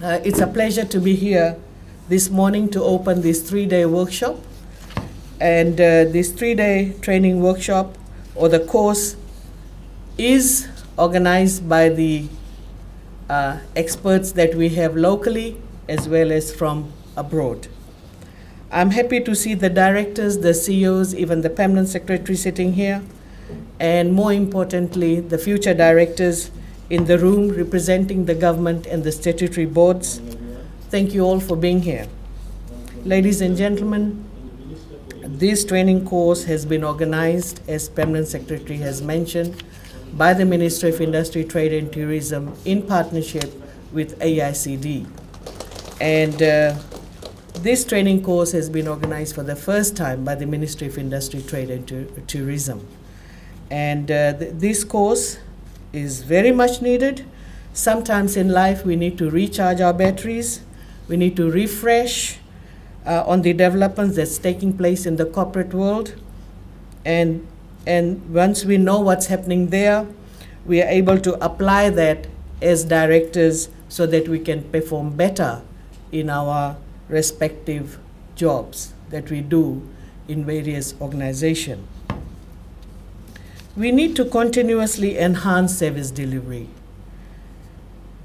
It's a pleasure to be here this morning to open this 3-day workshop. And this 3-day training workshop, or the course, is organized by the experts that we have locally as well as from abroad. I'm happy to see the directors, the CEOs, even the permanent secretary sitting here, and more importantly, the future directors in the room representing the government and the statutory boards. Thank you all for being here. Ladies and gentlemen, this training course has been organized, as Permanent Secretary has mentioned, by the Ministry of Industry, Trade and Tourism in partnership with AICD. And this training course has been organized for the first time by the Ministry of Industry, Trade and Tourism. And this course is very much needed. Sometimes in life we need to recharge our batteries, we need to refresh on the developments that's taking place in the corporate world. And once we know what's happening there, we are able to apply that as directors so that we can perform better in our respective jobs that we do in various organizations. We need to continuously enhance service delivery,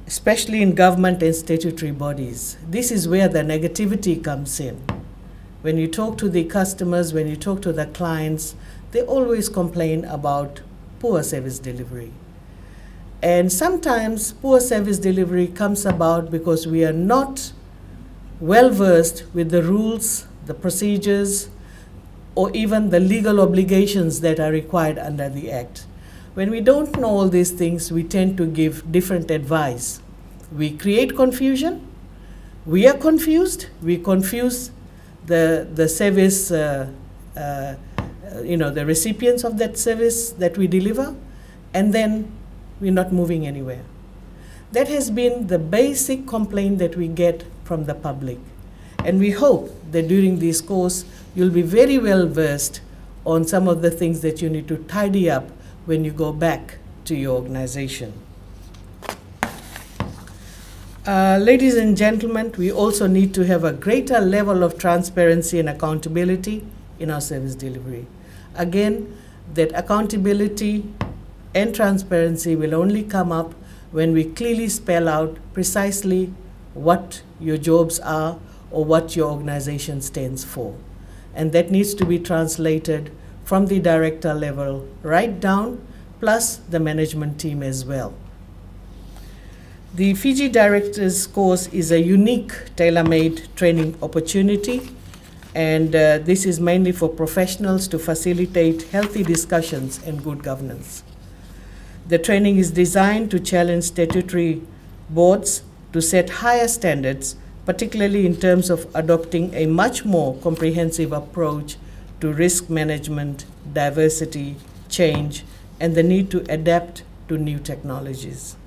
especially in government and statutory bodies. This is where the negativity comes in. When you talk to the customers, when you talk to the clients, they always complain about poor service delivery. And sometimes poor service delivery comes about because we are not well versed with the rules, the procedures, or even the legal obligations that are required under the Act. When we don't know all these things, we tend to give different advice. We create confusion, we are confused, we confuse the service, the recipients of that service that we deliver, and then we're not moving anywhere. That has been the basic complaint that we get from the public. And we hope that during this course, you'll be very well versed on some of the things that you need to tidy up when you go back to your organization. Ladies and gentlemen, we also need to have a greater level of transparency and accountability in our service delivery. Again, that accountability and transparency will only come up when we clearly spell out precisely what your jobs are or what your organization stands for. And that needs to be translated from the director level right down, plus the management team as well. The Fiji Directors course is a unique tailor-made training opportunity, and this is mainly for professionals to facilitate healthy discussions and good governance. The training is designed to challenge statutory boards to set higher standards, particularly in terms of adopting a much more comprehensive approach to risk management, diversity, change, and the need to adapt to new technologies.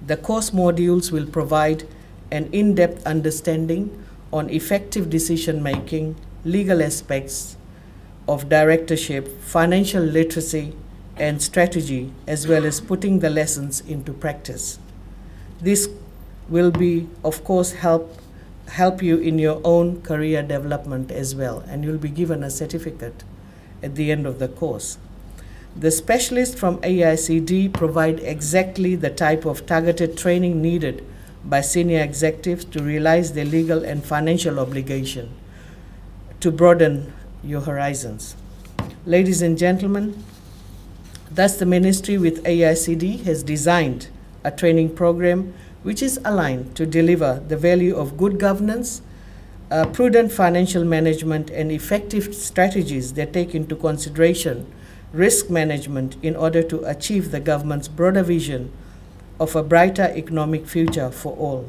The course modules will provide an in-depth understanding on effective decision-making, legal aspects of directorship, financial literacy, and strategy, as well as putting the lessons into practice. This will be, of course, help you in your own career development as well, and you'll be given a certificate at the end of the course. The specialists from AICD provide exactly the type of targeted training needed by senior executives to realize their legal and financial obligation to broaden your horizons. Ladies and gentlemen, thus the Ministry with AICD has designed a training program which is aligned to deliver the value of good governance, prudent financial management, and effective strategies that take into consideration risk management in order to achieve the government's broader vision of a brighter economic future for all.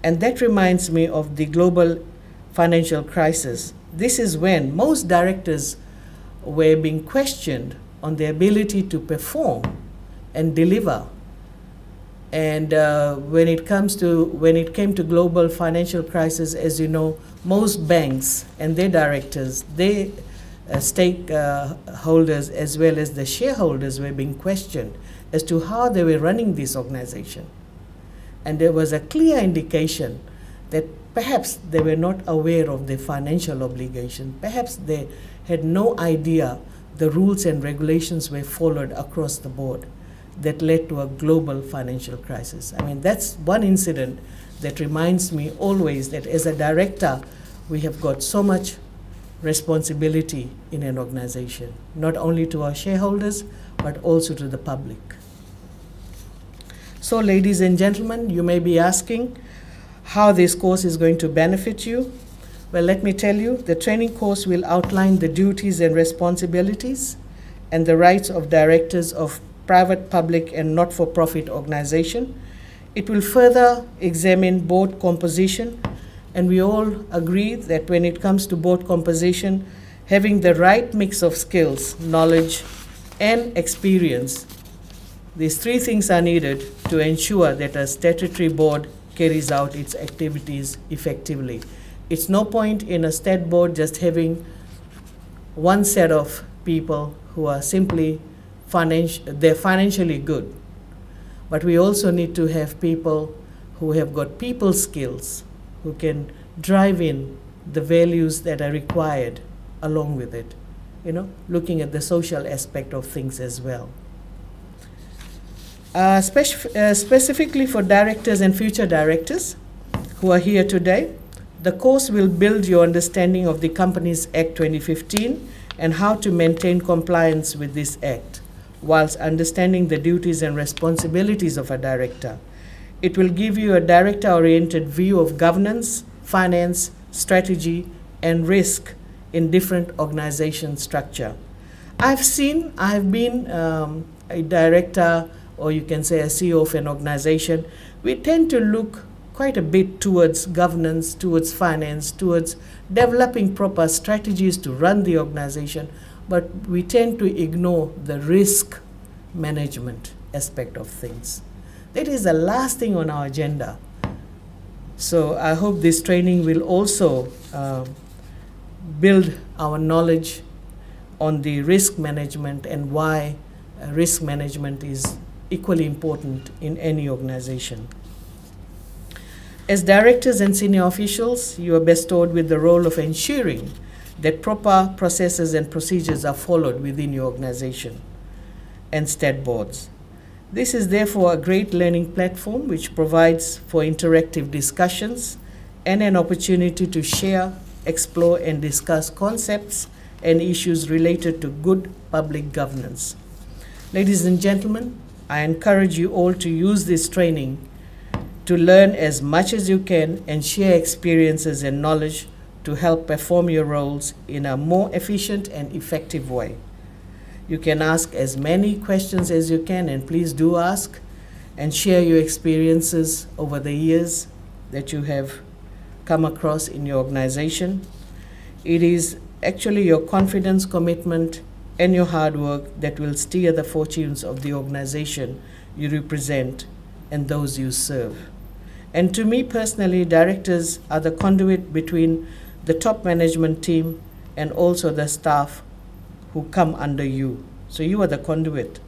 And that reminds me of the global financial crisis. This is when most directors were being questioned on their ability to perform and deliver. And when it came to global financial crisis, as you know, most banks and their directors, their stakeholders as well as the shareholders were being questioned as to how they were running this organization. And there was a clear indication that perhaps they were not aware of their financial obligation. Perhaps they had no idea the rules and regulations were followed across the board that led to a global financial crisis. I mean, that's one incident that reminds me always that as a director, we have got so much responsibility in an organization, not only to our shareholders, but also to the public. So, ladies and gentlemen, you may be asking how this course is going to benefit you. Well, let me tell you, the training course will outline the duties and responsibilities and the rights of directors of private, public, and not-for-profit organization. It will further examine board composition, and we all agree that when it comes to board composition, having the right mix of skills, knowledge, and experience, these three things are needed to ensure that a statutory board carries out its activities effectively. It's no point in a state board just having one set of people who are simply they're financially good. But we also need to have people who have got people skills, who can drive in the values that are required along with it, you know, looking at the social aspect of things as well. Specifically for directors and future directors who are here today, the course will build your understanding of the Companies Act 2015 and how to maintain compliance with this act, whilst understanding the duties and responsibilities of a director. It will give you a director-oriented view of governance, finance, strategy, and risk in different organization structure. I've been a director, or you can say a CEO of an organization. We tend to look quite a bit towards governance, towards finance, towards developing proper strategies to run the organization, but we tend to ignore the risk management aspect of things. That is the last thing on our agenda. So I hope this training will also build our knowledge on the risk management and why risk management is equally important in any organization. As directors and senior officials, you are bestowed with the role of ensuring that proper processes and procedures are followed within your organization and state boards. This is therefore a great learning platform which provides for interactive discussions and an opportunity to share, explore, and discuss concepts and issues related to good public governance. Ladies and gentlemen, I encourage you all to use this training to learn as much as you can and share experiences and knowledge to help perform your roles in a more efficient and effective way. You can ask as many questions as you can, and please do ask and share your experiences over the years that you have come across in your organization. It is actually your confidence, commitment, and your hard work that will steer the fortunes of the organization you represent and those you serve. And to me personally, directors are the conduit between the top management team and also the staff who come under you. So you are the conduit,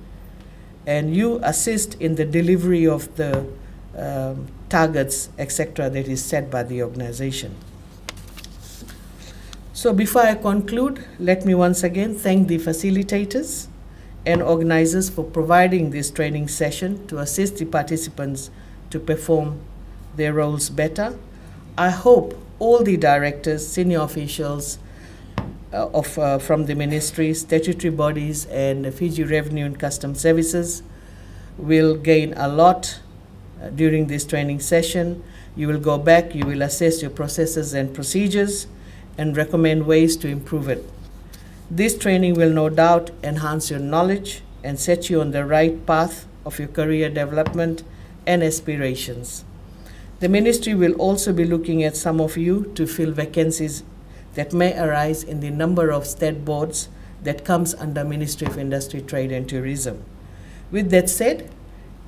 and you assist in the delivery of the targets, etc., that is set by the organization. So before I conclude, let me once again thank the facilitators and organizers for providing this training session to assist the participants to perform their roles better. I hope all the directors, senior officials from the ministry, statutory bodies, and Fiji Revenue and Customs Services will gain a lot during this training session. You will go back, you will assess your processes and procedures, and recommend ways to improve it. This training will no doubt enhance your knowledge and set you on the right path of your career development and aspirations. The ministry will also be looking at some of you to fill vacancies that may arise in the number of state boards that comes under Ministry of Industry, Trade and Tourism. With that said,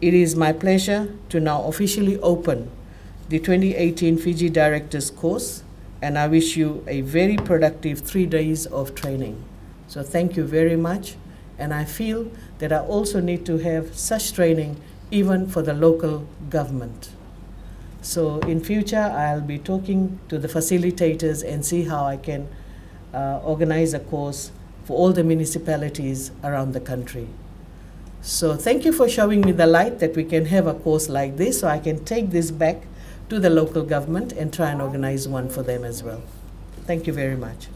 it is my pleasure to now officially open the 2018 Fiji Directors course, and I wish you a very productive 3 days of training. So thank you very much, and I feel that I also need to have such training even for the local government. So in future, I'll be talking to the facilitators and see how I can organize a course for all the municipalities around the country. So thank you for showing me the light that we can have a course like this, so I can take this back to the local government and try and organize one for them as well. Thank you very much.